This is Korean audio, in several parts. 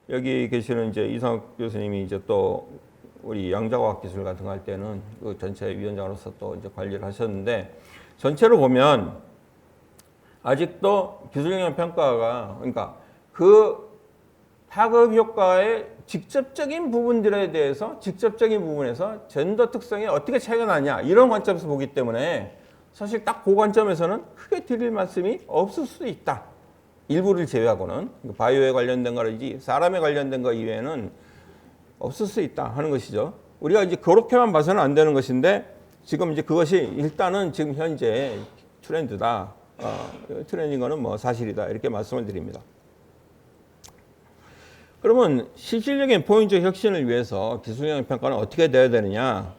여기 계시는 이제 이상욱 교수님이 이제 또 우리 양자과학 기술 같은 거 할 때는 그 전체 위원장으로서 또 이제 관리를 하셨는데 전체로 보면 아직도 기술 영향 평가가 그러니까 그 파급 효과의 직접적인 부분들에 대해서 직접적인 부분에서 젠더 특성이 어떻게 차이가 나냐 이런 관점에서 보기 때문에 사실 딱 그 관점에서는 크게 드릴 말씀이 없을 수도 있다. 일부를 제외하고는 바이오에 관련된 거라든지 사람에 관련된 거 이외에는 없을 수 있다 하는 것이죠. 우리가 이제 그렇게만 봐서는 안 되는 것인데 지금 이제 그것이 일단은 지금 현재 트렌드다. 트렌드인 거는 뭐 사실이다. 이렇게 말씀을 드립니다. 그러면 실질적인 포용적 혁신을 위해서 기술 영향 평가는 어떻게 돼야 되느냐?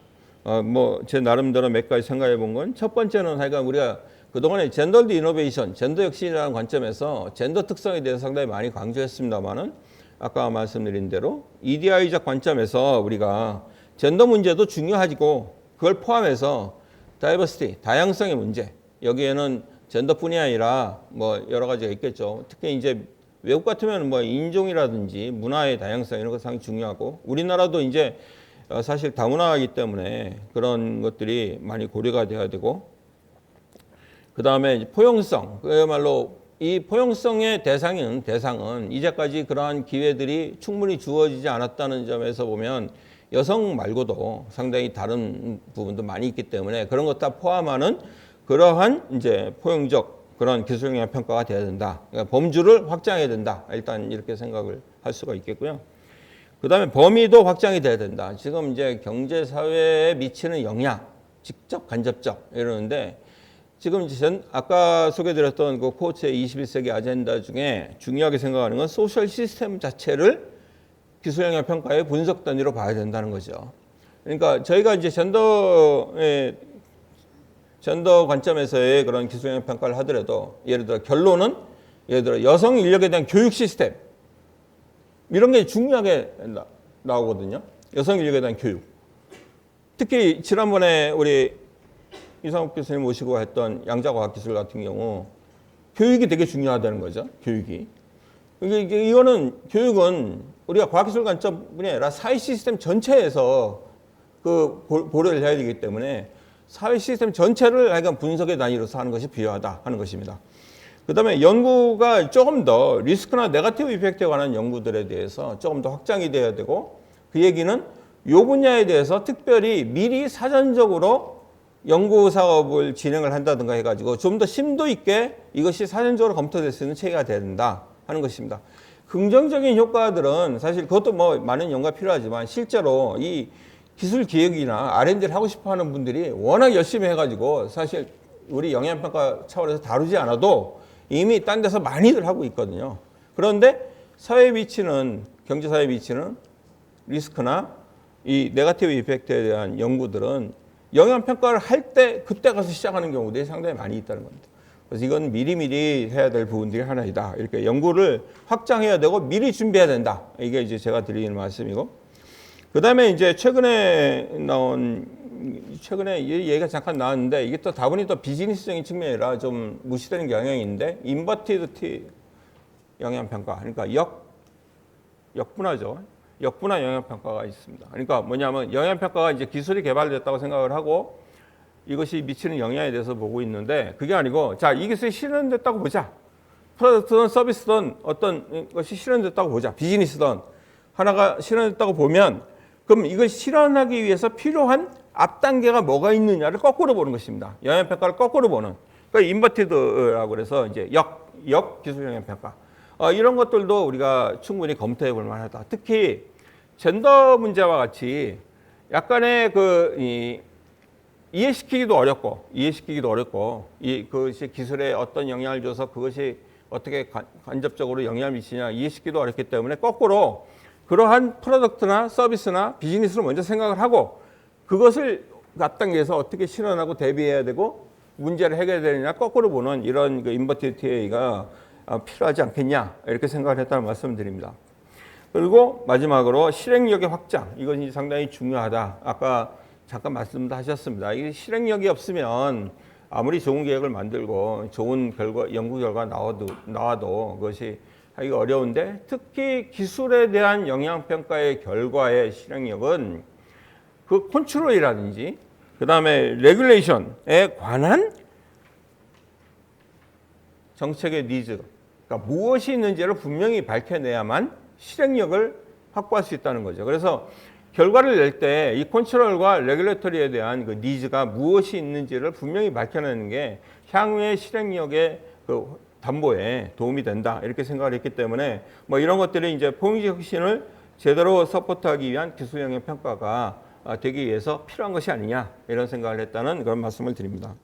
뭐 제 나름대로 몇 가지 생각해 본 건 첫 번째는 하여간 우리가 그동안에 젠더드 이노베이션, 젠더 혁신이라는 관점에서 젠더 특성에 대해서 상당히 많이 강조했습니다만은 아까 말씀드린 대로 EDI적 관점에서 우리가 젠더 문제도 중요하고 그걸 포함해서 다이버시티, 다양성의 문제 여기에는 젠더뿐이 아니라 뭐 여러 가지가 있겠죠. 특히 이제 외국 같으면 뭐 인종이라든지 문화의 다양성 이런 것 상당히 중요하고 우리나라도 이제 사실 다문화이기 때문에 그런 것들이 많이 고려가 돼야 되고 그 다음에 포용성 그야말로 이 포용성의 대상은 이제까지 그러한 기회들이 충분히 주어지지 않았다는 점에서 보면 여성 말고도 상당히 다른 부분도 많이 있기 때문에 그런 것 다 포함하는 그러한 이제 포용적 그런 기술 영향 평가가 돼야 된다. 그러니까 범주를 확장해야 된다. 일단 이렇게 생각을 할 수가 있겠고요. 그 다음에 범위도 확장이 돼야 된다. 지금 이제 경제 사회에 미치는 영향, 직접 간접적 이러는데 지금 이제 아까 소개드렸던 그 코츠의 21세기 아젠다 중에 중요하게 생각하는 건 소셜 시스템 자체를 기술 영향 평가의 분석 단위로 봐야 된다는 거죠. 그러니까 저희가 이제 젠더 관점에서의 그런 기술 영향 평가를 하더라도 예를 들어 결론은 예를 들어 여성 인력에 대한 교육 시스템 이런 게 중요하게 나오거든요. 여성 인력에 대한 교육. 특히 지난번에 우리 이상욱 교수님 모시고 했던 양자과학 기술 같은 경우 교육이 되게 중요하다는 거죠. 교육이. 이거는 교육은 우리가 과학기술 관점뿐이 아니라 사회 시스템 전체에서 그 고려를 해야 되기 때문에 사회 시스템 전체를 약간 분석의 단위로서 하는 것이 필요하다 하는 것입니다. 그 다음에 연구가 조금 더 리스크나 네거티브 이펙트에 관한 연구들에 대해서 조금 더 확장이 돼야 되고 그 얘기는 이 분야에 대해서 특별히 미리 사전적으로 연구 사업을 진행을 한다든가 해가지고 좀 더 심도 있게 이것이 사전적으로 검토될 수 있는 체계가 돼야 된다 하는 것입니다. 긍정적인 효과들은 사실 그것도 뭐 많은 연구가 필요하지만 실제로 이 기술 기획이나 R&D를 하고 싶어 하는 분들이 워낙 열심히 해가지고 사실 우리 영향평가 차원에서 다루지 않아도 이미 딴 데서 많이들 하고 있거든요. 그런데 사회 위치는, 경제사회 위치는 리스크나 이 네거티브 이펙트에 대한 연구들은 영향평가를 할 때 그때 가서 시작하는 경우들이 상당히 많이 있다는 겁니다. 그래서 이건 미리미리 해야 될 부분들이 하나이다. 이렇게 연구를 확장해야 되고 미리 준비해야 된다. 이게 이제 제가 드리는 말씀이고. 그 다음에 이제 최근에 얘기가 잠깐 나왔는데 이게 또 다분히 또 비즈니스적인 측면이라 좀 무시되는 경향이 있는데 인버티드 T 영향평가. 그러니까 역분화죠. 역분화 영향평가가 있습니다. 그러니까 뭐냐면 영향평가가 이제 기술이 개발됐다고 생각을 하고 이것이 미치는 영향에 대해서 보고 있는데 그게 아니고 자, 이 기술이 실현됐다고 보자. 프로덕트든 서비스든 어떤 것이 실현됐다고 보자. 비즈니스든 하나가 실현됐다고 보면 그럼 이걸 실현하기 위해서 필요한 앞 단계가 뭐가 있느냐를 거꾸로 보는 것입니다. 영향평가를 거꾸로 보는. 그러니까 인버티드라고 그래서 이제 역 기술 영향평가. 이런 것들도 우리가 충분히 검토해 볼 만하다. 특히 젠더 문제와 같이 약간의 이해시키기도 어렵고 그것이 기술에 어떤 영향을 줘서 그것이 어떻게 간접적으로 영향을 미치냐 이해시키기도 어렵기 때문에 거꾸로 그러한 프로덕트나 서비스나 비즈니스를 먼저 생각을 하고 그것을 앞당겨서 어떻게 실현하고 대비해야 되고 문제를 해결해야 되느냐 거꾸로 보는 이런 인버티드 TA가 필요하지 않겠냐 이렇게 생각을 했다는 말씀을 드립니다. 그리고 마지막으로 실행력의 확장 이것이 상당히 중요하다. 아까 잠깐 말씀도 하셨습니다. 이 실행력이 없으면 아무리 좋은 계획을 만들고 좋은 연구 결과 나와도 그것이 하기가 어려운데 특히 기술에 대한 영향평가의 결과의 실행력은 그 컨트롤이라든지 그 다음에 레귤레이션에 관한 정책의 니즈, 그러니까 무엇이 있는지를 분명히 밝혀내야만 실행력을 확보할 수 있다는 거죠. 그래서 결과를 낼 때 이 컨트롤과 레귤레터리에 대한 그 니즈가 무엇이 있는지를 분명히 밝혀내는 게 향후의 실행력의 그 담보에 도움이 된다 이렇게 생각을 했기 때문에 뭐 이런 것들이 이제 포용지 혁신을 제대로 서포트하기 위한 기술 영향 평가가 되기 위해서 필요한 것이 아니냐 이런 생각을 했다는 그런 말씀을 드립니다.